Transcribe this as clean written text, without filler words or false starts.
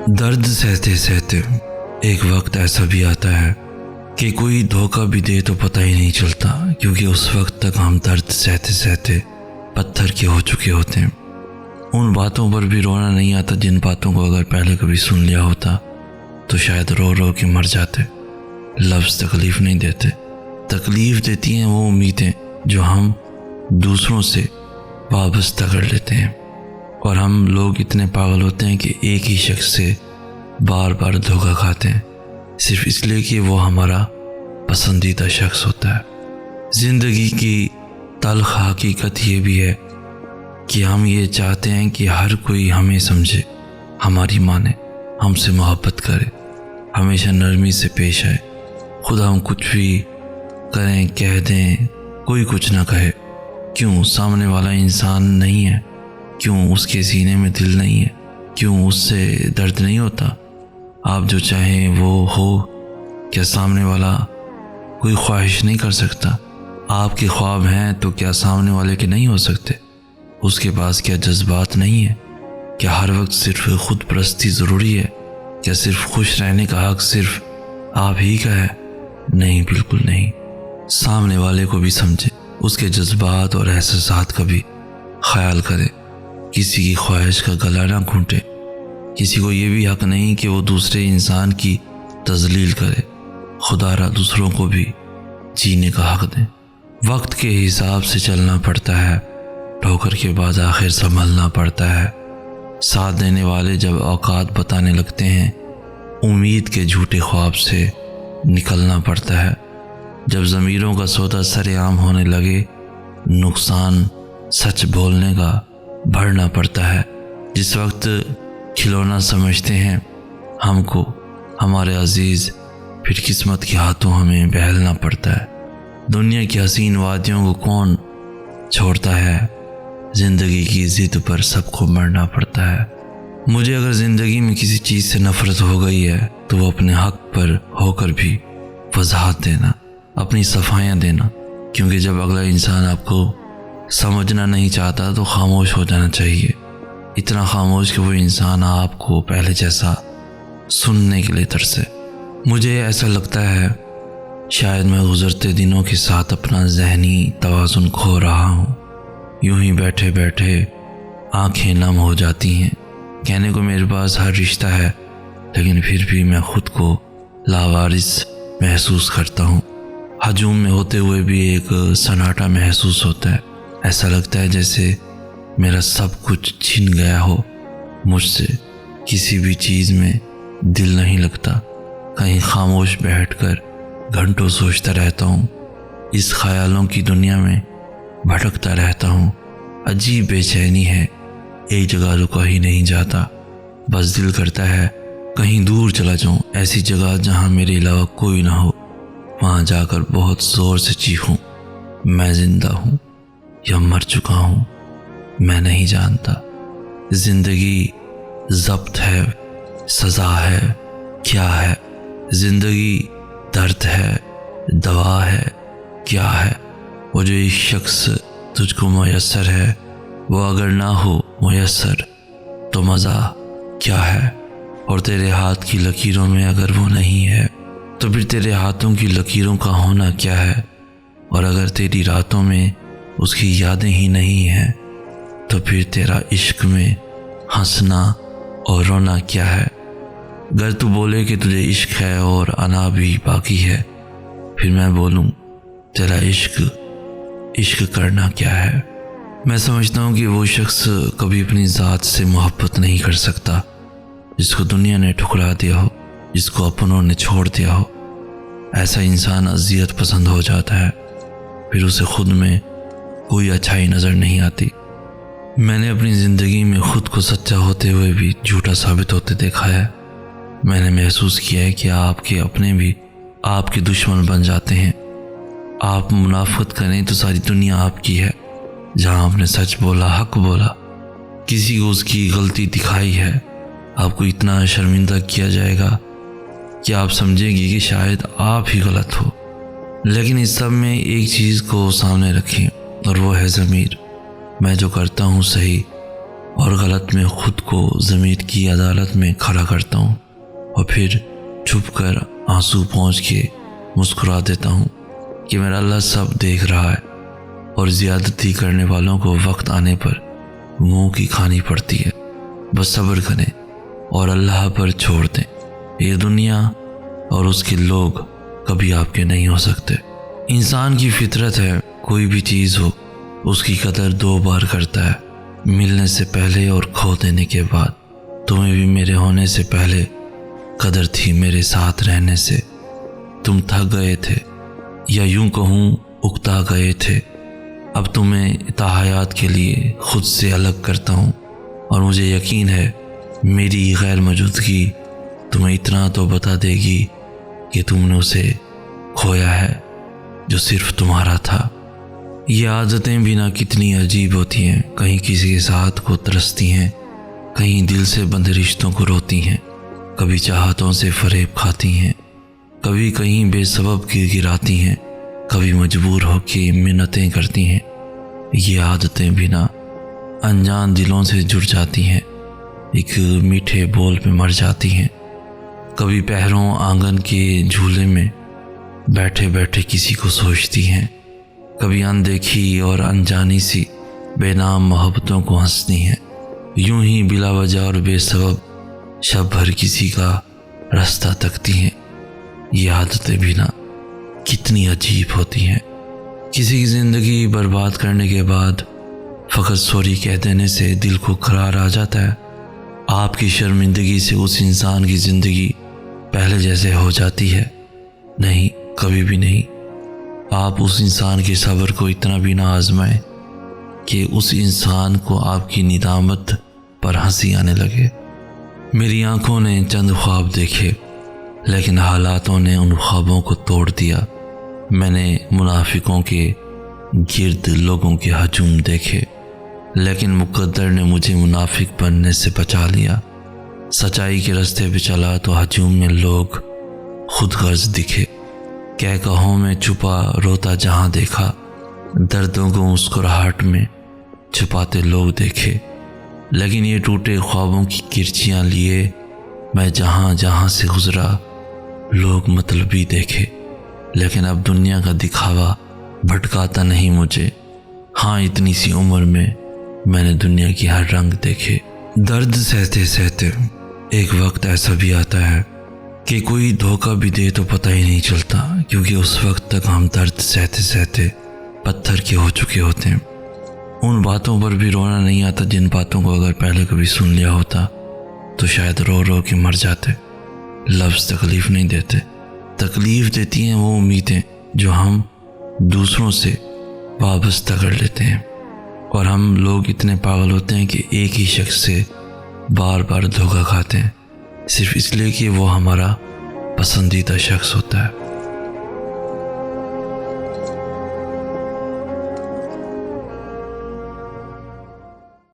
درد سہتے سہتے ایک وقت ایسا بھی آتا ہے کہ کوئی دھوکہ بھی دے تو پتہ ہی نہیں چلتا، کیونکہ اس وقت تک ہم درد سہتے سہتے پتھر کے ہو چکے ہوتے ہیں۔ ان باتوں پر بھی رونا نہیں آتا جن باتوں کو اگر پہلے کبھی سن لیا ہوتا تو شاید رو رو کے مر جاتے۔ لفظ تکلیف نہیں دیتے، تکلیف دیتی ہیں وہ امیدیں جو ہم دوسروں سے وابستہ کر لیتے ہیں، اور ہم لوگ اتنے پاگل ہوتے ہیں کہ ایک ہی شخص سے بار بار دھوکہ کھاتے ہیں، صرف اس لیے کہ وہ ہمارا پسندیدہ شخص ہوتا ہے۔ زندگی کی تلخ حقیقت یہ بھی ہے کہ ہم یہ چاہتے ہیں کہ ہر کوئی ہمیں سمجھے، ہماری مانے، ہم سے محبت کرے، ہمیشہ نرمی سے پیش آئے۔ خدا ہم کچھ بھی کریں کہہ دیں کوئی کچھ نہ کہے، کیوں سامنے والا انسان نہیں ہے؟ کیوں اس کے سینے میں دل نہیں ہے؟ کیوں اس سے درد نہیں ہوتا؟ آپ جو چاہیں وہ ہو، کیا سامنے والا کوئی خواہش نہیں کر سکتا؟ آپ کے خواب ہیں تو کیا سامنے والے کے نہیں ہو سکتے؟ اس کے پاس کیا جذبات نہیں ہے؟ کیا ہر وقت صرف خود پرستی ضروری ہے؟ کیا صرف خوش رہنے کا حق صرف آپ ہی کا ہے؟ نہیں، بالکل نہیں۔ سامنے والے کو بھی سمجھے، اس کے جذبات اور احساسات کا بھی خیال کرے، کسی کی خواہش کا گلا نہ گھونٹے۔ کسی کو یہ بھی حق نہیں کہ وہ دوسرے انسان کی تذلیل کرے۔ خدا را دوسروں کو بھی جینے کا حق دیں۔ وقت کے حساب سے چلنا پڑتا ہے، ٹھوکر کے بعد آخر سنبھلنا پڑتا ہے۔ ساتھ دینے والے جب اوقات بتانے لگتے ہیں، امید کے جھوٹے خواب سے نکلنا پڑتا ہے۔ جب ضمیروں کا سودا سر عام ہونے لگے، نقصان سچ بولنے کا بڑھنا پڑتا ہے۔ جس وقت کھلونا سمجھتے ہیں ہم کو ہمارے عزیز، پھر قسمت کے ہاتھوں ہمیں بہلنا پڑتا ہے۔ دنیا کی حسین وادیوں کو کون چھوڑتا ہے؟ زندگی کی ضد پر سب کو مرنا پڑتا ہے۔ مجھے اگر زندگی میں کسی چیز سے نفرت ہو گئی ہے تو وہ اپنے حق پر ہو کر بھی وضاحت دینا، اپنی صفائیاں دینا، کیونکہ جب اگلا انسان آپ کو سمجھنا نہیں چاہتا تو خاموش ہو جانا چاہیے، اتنا خاموش کہ وہ انسان آپ کو پہلے جیسا سننے کے لیے ترسے۔ مجھے ایسا لگتا ہے شاید میں گزرتے دنوں کے ساتھ اپنا ذہنی توازن کھو رہا ہوں۔ یوں ہی بیٹھے بیٹھے آنکھیں نم ہو جاتی ہیں۔ کہنے کو میرے پاس ہر رشتہ ہے، لیکن پھر بھی میں خود کو لاوارث محسوس کرتا ہوں۔ ہجوم میں ہوتے ہوئے بھی ایک سناٹا محسوس ہوتا ہے۔ ایسا لگتا ہے جیسے میرا سب کچھ چھن گیا ہو مجھ سے، کسی بھی چیز میں دل نہیں لگتا۔ کہیں خاموش بیٹھ کر گھنٹوں سوچتا رہتا ہوں، اس خیالوں کی دنیا میں بھٹکتا رہتا ہوں۔ عجیب بے چینی ہے، ایک جگہ رکا ہی نہیں جاتا۔ بس دل کرتا ہے کہیں دور چلا جاؤں، ایسی جگہ جہاں میرے علاوہ کوئی نہ ہو، وہاں جا کر بہت زور سے چیخوں، میں زندہ ہوں یا مر چکا ہوں، میں نہیں جانتا۔ زندگی ضبط ہے، سزا ہے، کیا ہے؟ زندگی درد ہے، دوا ہے، کیا ہے؟ وہ جو ایک شخص تجھ کو میسر ہے، وہ اگر نہ ہو میسر تو مزہ کیا ہے؟ اور تیرے ہاتھ کی لکیروں میں اگر وہ نہیں ہے تو پھر تیرے ہاتھوں کی لکیروں کا ہونا کیا ہے؟ اور اگر تیری راتوں میں اس کی یادیں ہی نہیں ہیں تو پھر تیرا عشق میں ہنسنا اور رونا کیا ہے؟ اگر تو بولے کہ تجھے عشق ہے اور انا بھی باقی ہے، پھر میں بولوں تیرا عشق کرنا کیا ہے؟ میں سمجھتا ہوں کہ وہ شخص کبھی اپنی ذات سے محبت نہیں کر سکتا جس کو دنیا نے ٹھکرا دیا ہو، جس کو اپنوں نے چھوڑ دیا ہو۔ ایسا انسان اذیت پسند ہو جاتا ہے، پھر اسے خود میں کوئی اچھائی نظر نہیں آتی۔ میں نے اپنی زندگی میں خود کو سچا ہوتے ہوئے بھی جھوٹا ثابت ہوتے دیکھا ہے۔ میں نے محسوس کیا ہے کہ آپ کے اپنے بھی آپ کے دشمن بن جاتے ہیں۔ آپ منافقت کریں تو ساری دنیا آپ کی ہے۔ جہاں آپ نے سچ بولا، حق بولا، کسی کو اس کی غلطی دکھائی ہے، آپ کو اتنا شرمندہ کیا جائے گا کہ آپ سمجھیں گے کہ شاید آپ ہی غلط ہو۔ لیکن اس سب میں ایک چیز کو سامنے رکھیں، اور وہ ہے ضمیر۔ میں جو کرتا ہوں صحیح، اور غلط میں خود کو ضمیر کی عدالت میں کھڑا کرتا ہوں اور پھر چھپ کر آنسو پہنچ کے مسکرا دیتا ہوں کہ میرا اللہ سب دیکھ رہا ہے، اور زیادتی کرنے والوں کو وقت آنے پر منہ کی کھانی پڑتی ہے۔ بس صبر کریں اور اللہ پر چھوڑ دیں۔ یہ دنیا اور اس کے لوگ کبھی آپ کے نہیں ہو سکتے۔ انسان کی فطرت ہے، کوئی بھی چیز ہو اس کی قدر 2 بار کرتا ہے، ملنے سے پہلے اور کھو دینے کے بعد۔ تمہیں بھی میرے ہونے سے پہلے قدر تھی میرے ساتھ رہنے سے۔ تم تھک گئے تھے، یا یوں کہوں اکتا گئے تھے۔ اب تمہیں تحیات کے لیے خود سے الگ کرتا ہوں، اور مجھے یقین ہے میری غیر موجودگی تمہیں اتنا تو بتا دے گی کہ تم نے اسے کھویا ہے جو صرف تمہارا تھا۔ یہ عادتیں بھی نہ کتنی عجیب ہوتی ہیں، کہیں کسی کے ساتھ کو ترستی ہیں، کہیں دل سے بندھے رشتوں کو روتی ہیں، کبھی چاہتوں سے فریب کھاتی ہیں، کبھی کہیں بے سبب گر گراتی ہیں، کبھی مجبور ہو کے منتیں کرتی ہیں۔ یہ عادتیں بھی نہ انجان دلوں سے جڑ جاتی ہیں، ایک میٹھے بول میں مر جاتی ہیں۔ کبھی پہروں آنگن کے جھولے میں بیٹھے بیٹھے کسی کو سوچتی ہیں، کبھی اندیکھی اور انجانی سی بے نام محبتوں کو ہنستی ہیں۔ یوں ہی بلا وجہ اور بے سبب شب بھر کسی کا راستہ تکتی ہیں۔ یہ عادتیں بھی نہ کتنی عجیب ہوتی ہیں۔ کسی کی زندگی برباد کرنے کے بعد فقط سوری کہہ دینے سے دل کو قرار آ جاتا ہے۔ آپ کی شرمندگی سے اس انسان کی زندگی پہلے جیسے ہو جاتی ہے؟ نہیں، کبھی بھی نہیں۔ آپ اس انسان کے صبر کو اتنا بھی نہ آزمائیں کہ اس انسان کو آپ کی ندامت پر ہنسی آنے لگے۔ میری آنکھوں نے چند خواب دیکھے، لیکن حالاتوں نے ان خوابوں کو توڑ دیا۔ میں نے منافقوں کے گرد لوگوں کے ہجوم دیکھے، لیکن مقدر نے مجھے منافق بننے سے بچا لیا۔ سچائی کے راستے پہ چلا تو ہجوم میں لوگ خود غرض دکھے۔ کہوں میں چھپا روتا جہاں دیکھا، دردوں کو مسکراہٹ میں چھپاتے لوگ دیکھے۔ لیکن یہ ٹوٹے خوابوں کی کرچیاں لیے میں جہاں جہاں سے گزرا، لوگ مطلبی دیکھے۔ لیکن اب دنیا کا دکھاوا بھٹکاتا نہیں مجھے۔ ہاں، اتنی سی عمر میں نے دنیا کی ہر رنگ دیکھے۔ درد سہتے سہتے ایک وقت ایسا بھی آتا ہے کہ کوئی دھوکہ بھی دے تو پتہ ہی نہیں چلتا، کیونکہ اس وقت تک ہم درد سہتے سہتے پتھر کے ہو چکے ہوتے ہیں۔ ان باتوں پر بھی رونا نہیں آتا جن باتوں کو اگر پہلے کبھی سن لیا ہوتا تو شاید رو رو کے مر جاتے۔ لفظ تکلیف نہیں دیتے، تکلیف دیتی ہیں وہ امیدیں جو ہم دوسروں سے وابستہ کر لیتے ہیں۔ اور ہم لوگ اتنے پاگل ہوتے ہیں کہ ایک ہی شخص سے بار بار دھوکہ کھاتے ہیں، صرف اس لیے کہ وہ ہمارا پسندیدہ شخص ہوتا ہے۔